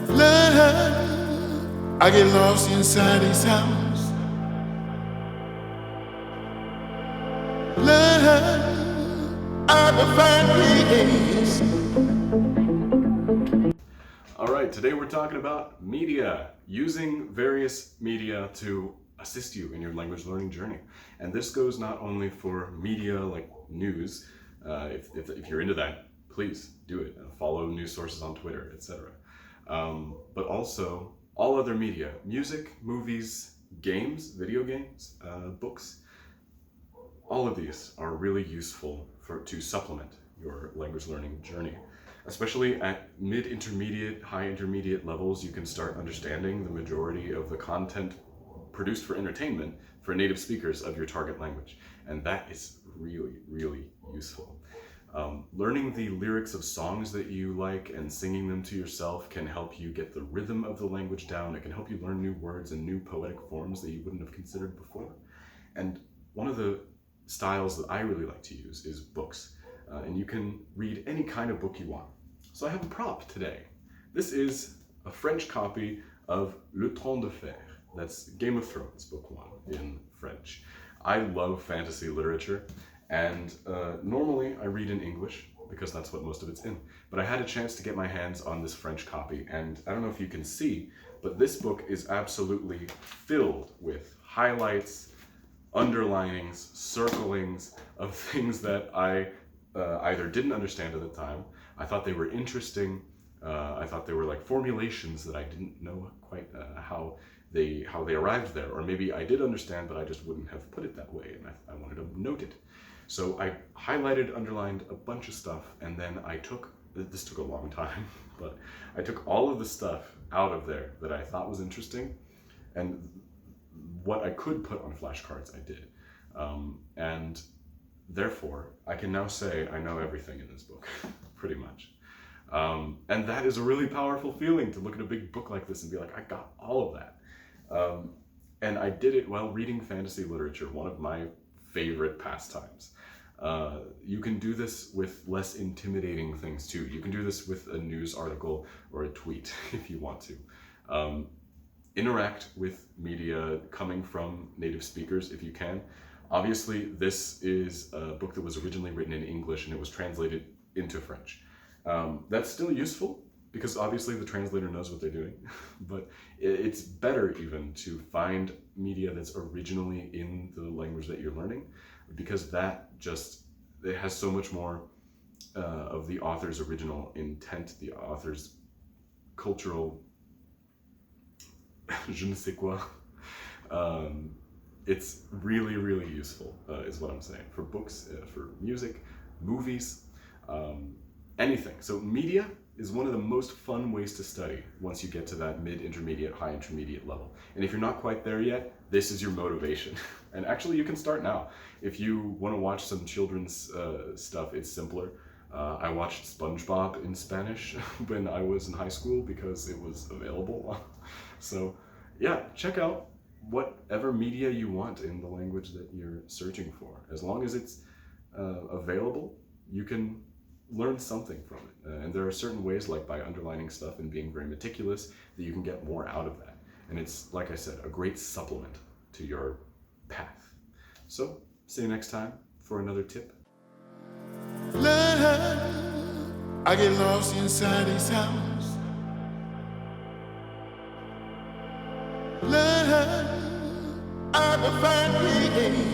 Love, I get lost inside these sounds. Love, I will find peace. All right, today we're talking about media, using various media to assist you in your language learning journey. And this goes not only for media like news, if you're into that, please do it. Follow news sources on Twitter, etc. But also all other media, music, movies, games, video games, books. All of these are really useful to supplement your language learning journey. Especially at mid-intermediate, high intermediate levels, you can start understanding the majority of the content produced for entertainment for native speakers of your target language. And that is really, really useful. Learning the lyrics of songs that you like and singing them to yourself can help you get the rhythm of the language down. It can help you learn new words and new poetic forms that you wouldn't have considered before. And one of the styles that I really like to use is books. And you can read any kind of book you want. So I have a prop today. This is a French copy of Le Trône de Fer. That's Game of Thrones, book 1 in French. I love fantasy literature, and normally I read in English because that's what most of it's in. But I had a chance to get my hands on this French copy, and I don't know if you can see, but this book is absolutely filled with highlights, underlinings, circlings of things that I either didn't understand at the time, I thought they were interesting, I thought they were like formulations that I didn't know quite how they arrived there, or maybe I did understand but I just wouldn't have put it that way, and I wanted to note it. So I highlighted, underlined a bunch of stuff, and then this took a long time, but I took all of the stuff out of there that I thought was interesting, and what I could put on flashcards I did. And therefore, I can now say I know everything in this book, pretty much. And that is a really powerful feeling, to look at a big book like this and be like, I got all of that. And I did it while reading fantasy literature, one of my favorite pastimes. You can do this with less intimidating things too. You can do this with a news article or a tweet if you want to. Interact with media coming from native speakers if you can. Obviously, this is a book that was originally written in English and it was translated into French. That's still useful because obviously the translator knows what they're doing, but it's better even to find media that's originally in the language that you're learning, because it has so much more of the author's original intent, the author's cultural je ne sais quoi. It's really, really useful, is what I'm saying, for books, for music, movies, anything. So media is one of the most fun ways to study once you get to that mid-intermediate, high intermediate level. And if you're not quite there yet, this is your motivation. And actually you can start now. If you want to watch some children's stuff, it's simpler. I watched SpongeBob in Spanish when I was in high school because it was available. So yeah, check out whatever media you want in the language that you're searching for. As long as it's available, you can learn something from it. And there are certain ways, like by underlining stuff and being very meticulous, that you can get more out of that. And it's, like I said, a great supplement to your path. So, see you next time for another tip. Love, I get lost inside these sounds. Love, I will find peace.